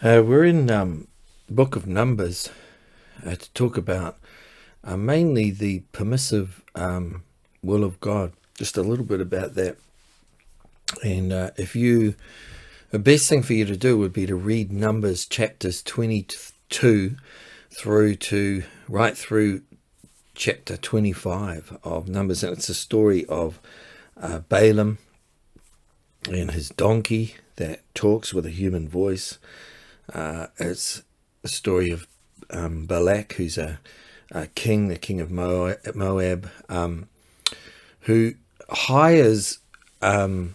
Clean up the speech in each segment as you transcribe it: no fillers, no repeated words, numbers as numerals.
We're in Book of Numbers to talk about mainly the permissive will of God. Just a little bit about that. And the best thing for you to do would be to read Numbers chapters 22 right through chapter 25 of Numbers. And it's a story of Balaam and his donkey that talks with a human voice. It's a story of Balak, who's a king, the king of Moab, who hires Balaam.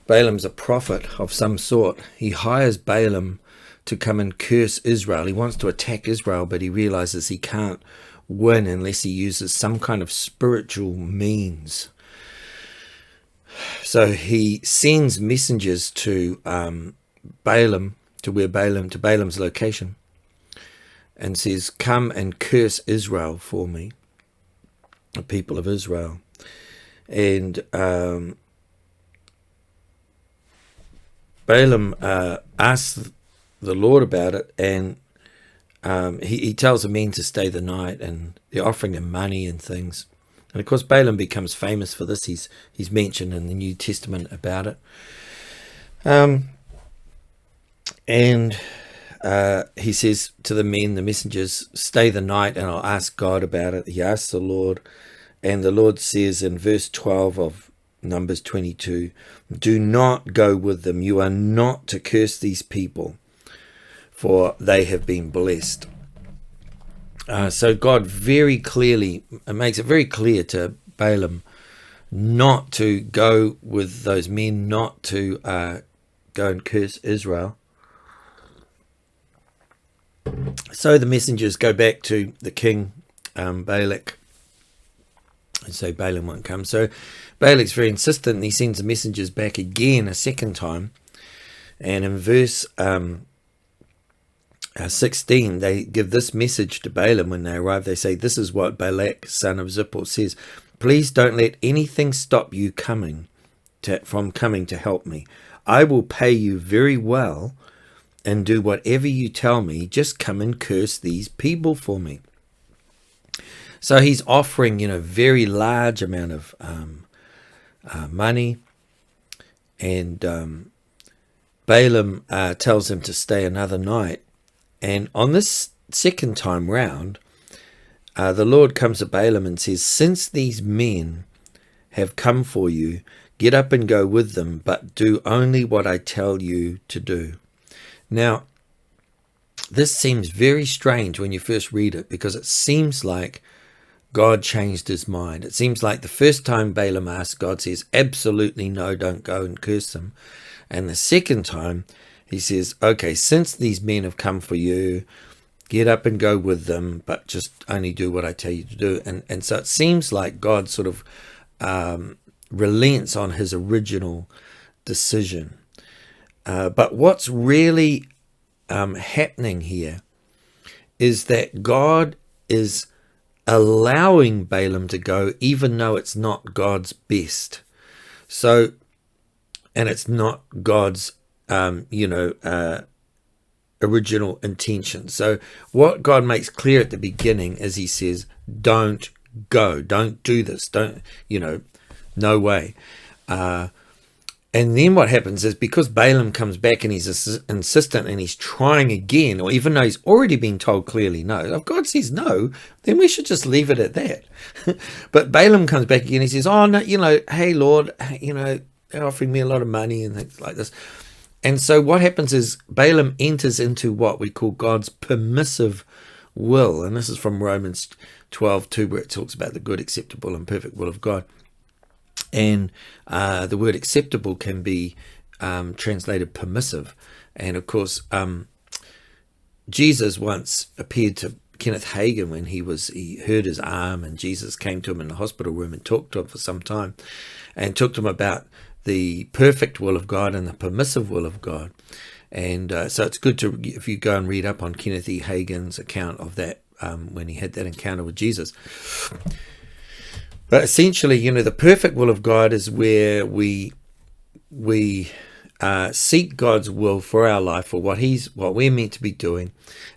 Balaam's a prophet of some sort. He hires Balaam to come and curse Israel. He wants to attack Israel, but he realizes he can't win unless he uses some kind of spiritual means. So he sends messengers to Balaam, to Balaam's location, and says, "Come and curse Israel for me," the people of Israel. And Balaam asks the Lord about it, and he tells the men to stay the night, and they're offering him money and things. And of course, Balaam becomes famous for this. He's mentioned in the New Testament about it. And he says to the men, the messengers, "Stay the night and I'll ask God about it." He asks the Lord, and the Lord says in verse 12 of Numbers 22, "Do not go with them. You are not to curse these people, for they have been blessed." So God very clearly makes it very clear to Balaam not to go with those men, not to go and curse Israel. So the messengers go back to the king, Balak, and say Balaam won't come. So Balak's very insistent, and he sends the messengers back again a second time. And in verse 16, they give this message to Balaam when they arrive. They say, "This is what Balak, son of Zippor, says. Please don't let anything stop you from coming to help me. I will pay you very well and do whatever you tell me. Just come and curse these people for me." So he's offering, very large amount of money, and Balaam tells him to stay another night. And on this second time round, the Lord comes to Balaam and says, "Since these men have come for you, get up and go with them, but do only what I tell you to do." Now, this seems very strange when you first read it, because it seems like God changed his mind. It seems like the first time Balaam asked, God says, "Absolutely no, don't go and curse them." And the second time, he says, "Okay, since these men have come for you, get up and go with them, but just only do what I tell you to do." And so it seems like God sort of relents on his original decision. But what's really happening here is that God is allowing Balaam to go, even though it's not God's best. So, and it's not God's original intention. So what God makes clear at the beginning is he says, "Don't go, don't do this, don't, no way." And then what happens is, because Balaam comes back and he's insistent and he's trying again, or even though he's already been told clearly no, if God says no, then we should just leave it at that. But Balaam comes back again, he says, "Oh no, hey Lord, they're offering me a lot of money," and things like this. And so what happens is Balaam enters into what we call God's permissive will. And this is from Romans 12:2, where it talks about the good, acceptable, and perfect will of God. And the word acceptable can be translated permissive. And of course, Jesus once appeared to Kenneth Hagin when he hurt his arm, and Jesus came to him in the hospital room and talked to him for some time, and talked to him about the perfect will of God and the permissive will of God. And so it's good if you go and read up on Kenneth E. Hagin's account of that, when he had that encounter with Jesus. But essentially, the perfect will of God is where we seek God's will for our life, for what we're meant to be doing,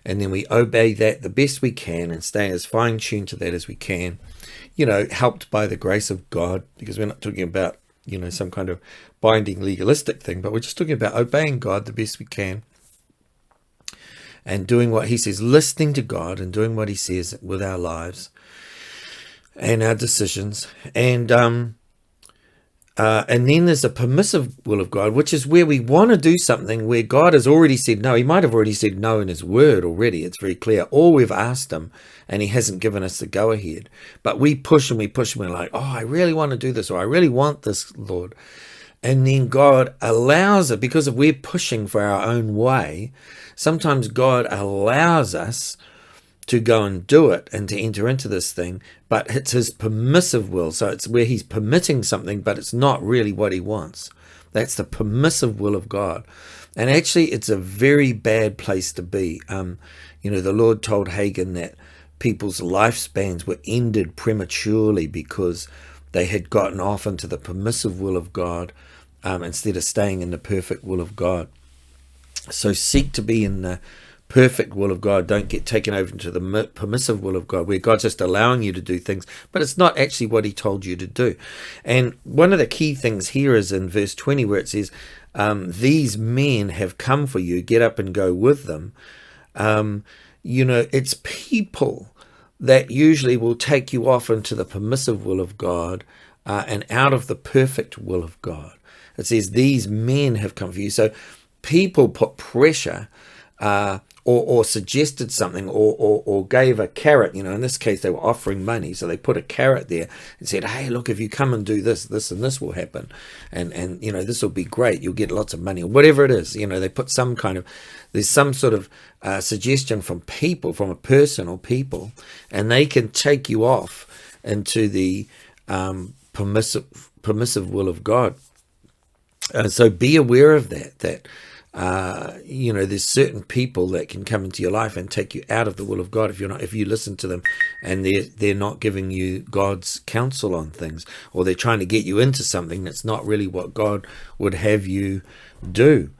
and then we obey that the best we can and stay as fine-tuned to that as we can, helped by the grace of God, because we're not talking about, some kind of binding legalistic thing, but we're just talking about obeying God the best we can and doing what he says, listening to God and doing what he says with our lives and our decisions. And then there's a permissive will of God, which is where we want to do something where God has already said no. He might have already said no in his word already. It's very clear. Or we've asked him and he hasn't given us the go ahead. But we push and we push and we're like, oh, I really want to do this, or I really want this, Lord. And then God allows it, because if we're pushing for our own way, sometimes God allows us to go and do it and to enter into this thing, but it's his permissive will. So it's where he's permitting something, but it's not really what he wants. That's the permissive will of God. And actually, it's a very bad place to be. The Lord told Hagen that people's lifespans were ended prematurely because they had gotten off into the permissive will of God instead of staying in the perfect will of God. So seek to be in the perfect will of God. Don't get taken over into the permissive will of God, where God's just allowing you to do things, but it's not actually what he told you to do. And one of the key things here is in verse 20, where it says, these men have come for you, get up and go with them. It's people that usually will take you off into the permissive will of God and out of the perfect will of God. It says these men have come for you. So people put pressure or suggested something or gave a carrot. In this case, they were offering money. So they put a carrot there and said, hey, look, if you come and do this, this and this will happen. And this will be great. You'll get lots of money, or whatever it is. They put there's some sort of suggestion from people, from a person or people, and they can take you off into the permissive will of God. So be aware of that there's certain people that can come into your life and take you out of the will of God if you listen to them and they're not giving you God's counsel on things, or they're trying to get you into something that's not really what God would have you do.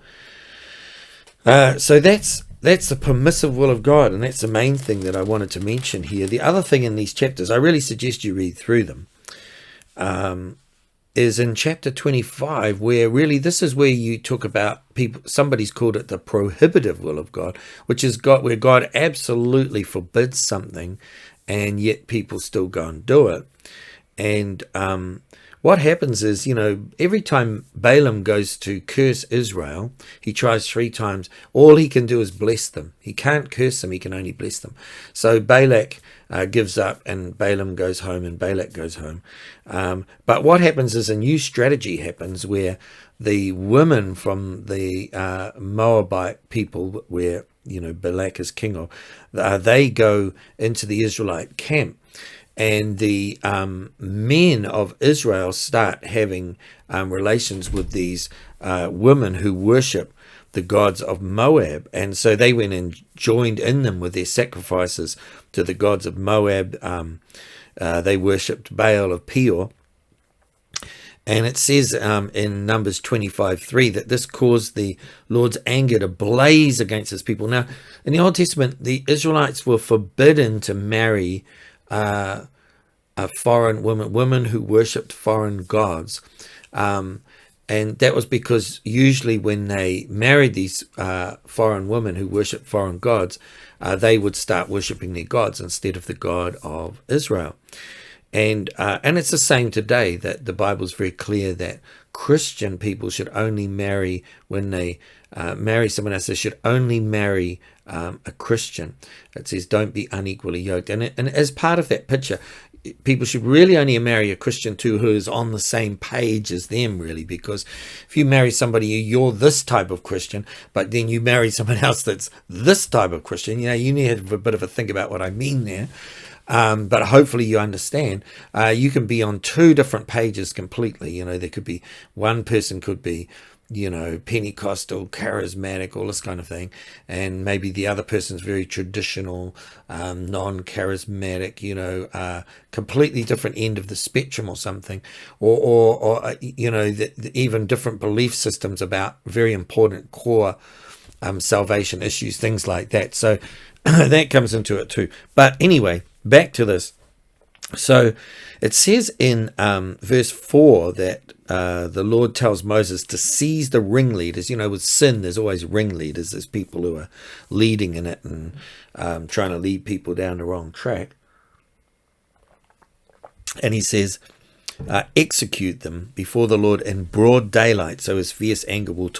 So that's the permissive will of God, and that's the main thing that I wanted to mention here. The other thing in these chapters, I really suggest you read through them, is in chapter 25, where really this is where you talk about people. Somebody's called it the prohibitive will of God, which is God, where God absolutely forbids something, and yet people still go and do it. And what happens is, every time Balaam goes to curse Israel, he tries 3 times. All he can do is bless them. He can't curse them, he can only bless them. So Balak gives up, and Balaam goes home, and Balak goes home. But what happens is a new strategy happens where the women from the Moabite people, where Balak is king of, they go into the Israelite camp. And the men of Israel start having relations with these women who worship the gods of Moab. And so they went and joined in them with their sacrifices to the gods of Moab. They worshipped Baal of Peor. And it says in Numbers 25:3 that this caused the Lord's anger to blaze against his people. Now, in the Old Testament, the Israelites were forbidden to marry foreign women who worshipped foreign gods. And that was because usually when they married these foreign women who worshipped foreign gods, they would start worshipping their gods instead of the God of Israel. And it's the same today, that the Bible is very clear that Christian people should only marry, when they marry someone else, they should only marry a Christian. It says, don't be unequally yoked. And as part of that picture, people should really only marry a Christian too who is on the same page as them, really, because if you marry somebody, you're this type of Christian, but then you marry someone else that's this type of Christian, you need to have a bit of a think about what I mean there. But hopefully you understand. You can be on 2 different pages completely. There could be one person could be Pentecostal, charismatic, all this kind of thing, and maybe the other person's very traditional, non-charismatic, completely different end of the spectrum or something, or even different belief systems about very important core salvation issues, things like that. So that comes into it too. But anyway, back to this. So it says in verse 4 that the Lord tells Moses to seize the ringleaders. With sin, there's always ringleaders. There's people who are leading in it and trying to lead people down the wrong track. And he says, execute them before the Lord in broad daylight, so his fierce anger will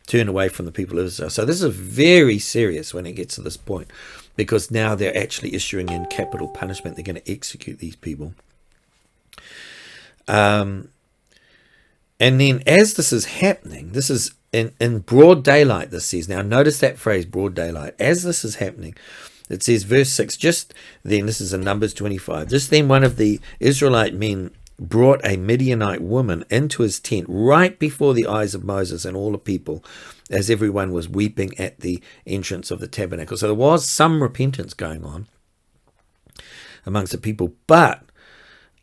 turn away from the people of Israel. So this is very serious when it gets to this point, because now they're actually issuing in capital punishment. They're going to execute these people. And then as this is happening, this is in broad daylight, this says. Now notice that phrase, broad daylight. As this is happening, it says, verse 6, just then, this is in Numbers 25, just then one of the Israelite men brought a Midianite woman into his tent right before the eyes of Moses and all the people, as everyone was weeping at the entrance of the tabernacle. So there was some repentance going on amongst the people, but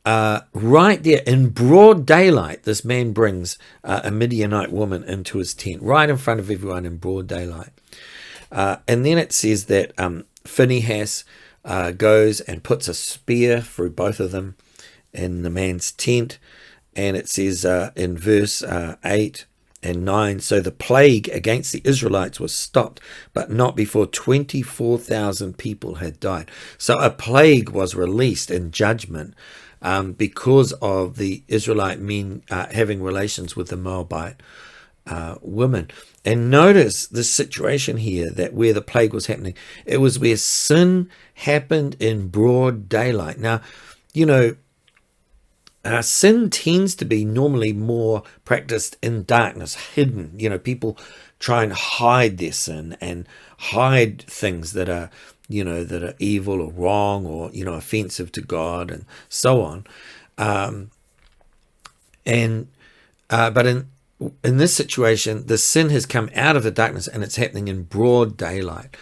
right there in broad daylight, this man brings a Midianite woman into his tent right in front of everyone in broad daylight. And then it says that Phinehas goes and puts a spear through both of them in the man's tent, and it says in verse 8 and 9, so the plague against the Israelites was stopped, but not before 24,000 people had died. So a plague was released in judgment because of the Israelite men having relations with the Moabite women. And notice this situation here, that where the plague was happening, it was where sin happened in broad daylight. Now, sin tends to be normally more practiced in darkness, hidden. People try and hide their sin and hide things that are, that are evil or wrong or, offensive to God and so on. But in this situation, the sin has come out of the darkness and it's happening in broad daylight.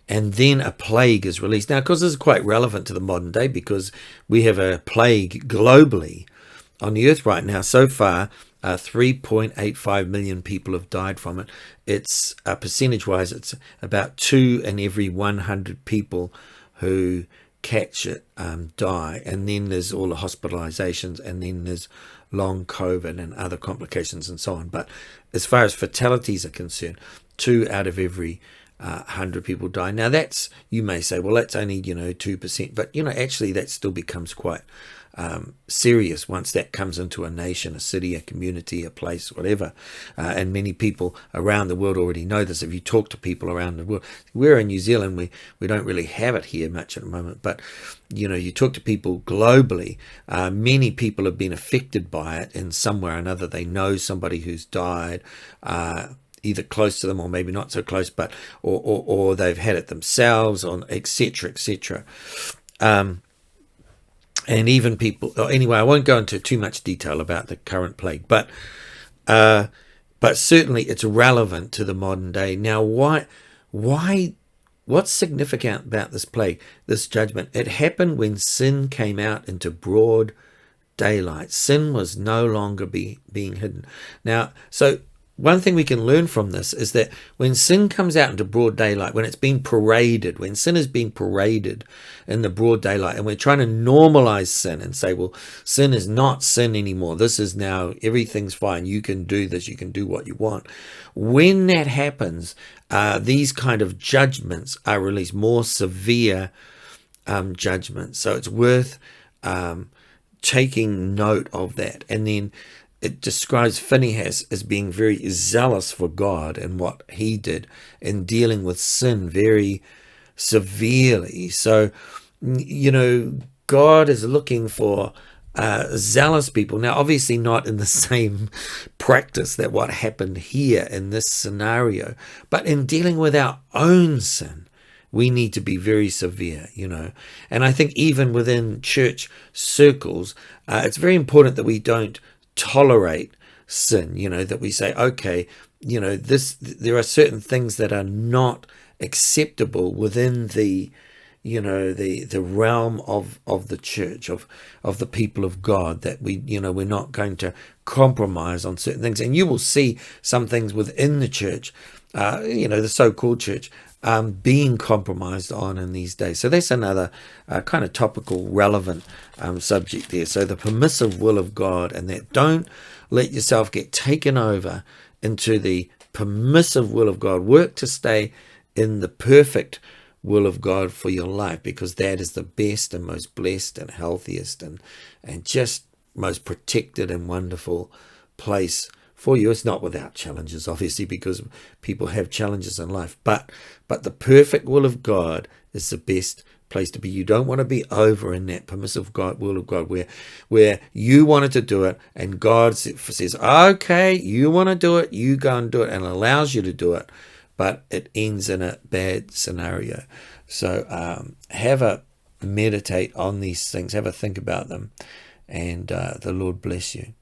And then a plague is released. Now, of course, this is quite relevant to the modern day because we have a plague globally on the earth right now. So far, 3.85 million people have died from it. It's percentage-wise, it's about 2 in every 100 people who catch it die. And then there's all the hospitalizations, and then there's long COVID and other complications and so on. But as far as fatalities are concerned, 2 out of every 100 people die. Now that's, you may say, well, that's only 2%, but actually that still becomes quite serious once that comes into a nation, a city, a community, a place, whatever. And many people around the world already know this. If you talk to people around the world, we're in New Zealand, we don't really have it here much at the moment, but you talk to people globally, many people have been affected by it in some way or another. They know somebody who's died, either close to them or maybe not so close, but or they've had it themselves, on etc. etc. And even people. Anyway, I won't go into too much detail about the current plague, but certainly it's relevant to the modern day. Now, why? What's significant about this plague, this judgment? It happened when sin came out into broad daylight. Sin was no longer being hidden. Now, so one thing we can learn from this is that when sin comes out into broad daylight, when it's being paraded, when sin is being paraded in the broad daylight, and we're trying to normalize sin and say, well, sin is not sin anymore. This is now, everything's fine. You can do this. You can do what you want. When that happens, these kind of judgments are released, more severe judgments. So it's worth taking note of that. And then it describes Phinehas as being very zealous for God and what he did in dealing with sin very severely. So, God is looking for zealous people. Now, obviously not in the same practice that what happened here in this scenario, but in dealing with our own sin, we need to be very severe, And I think even within church circles, it's very important that we don't tolerate sin, that we say, okay, there are certain things that are not acceptable within the the realm of the church, of the people of God, that we're not going to compromise on certain things. And you will see some things within the church, the so-called church, being compromised on in these days. So that's another kind of topical, relevant subject there. So the permissive will of God, and that don't let yourself get taken over into the permissive will of God. Work to stay in the perfect will of God for your life, because that is the best and most blessed and healthiest and just most protected and wonderful place for you. It's not without challenges, obviously, because people have challenges in life, but the perfect will of God is the best place to be. You don't want to be over in that permissive will of God where you wanted to do it and God says, okay, you want to do it, you go and do it, and allows you to do it, but it ends in a bad scenario. So meditate on these things, have a think about them, and the Lord bless you.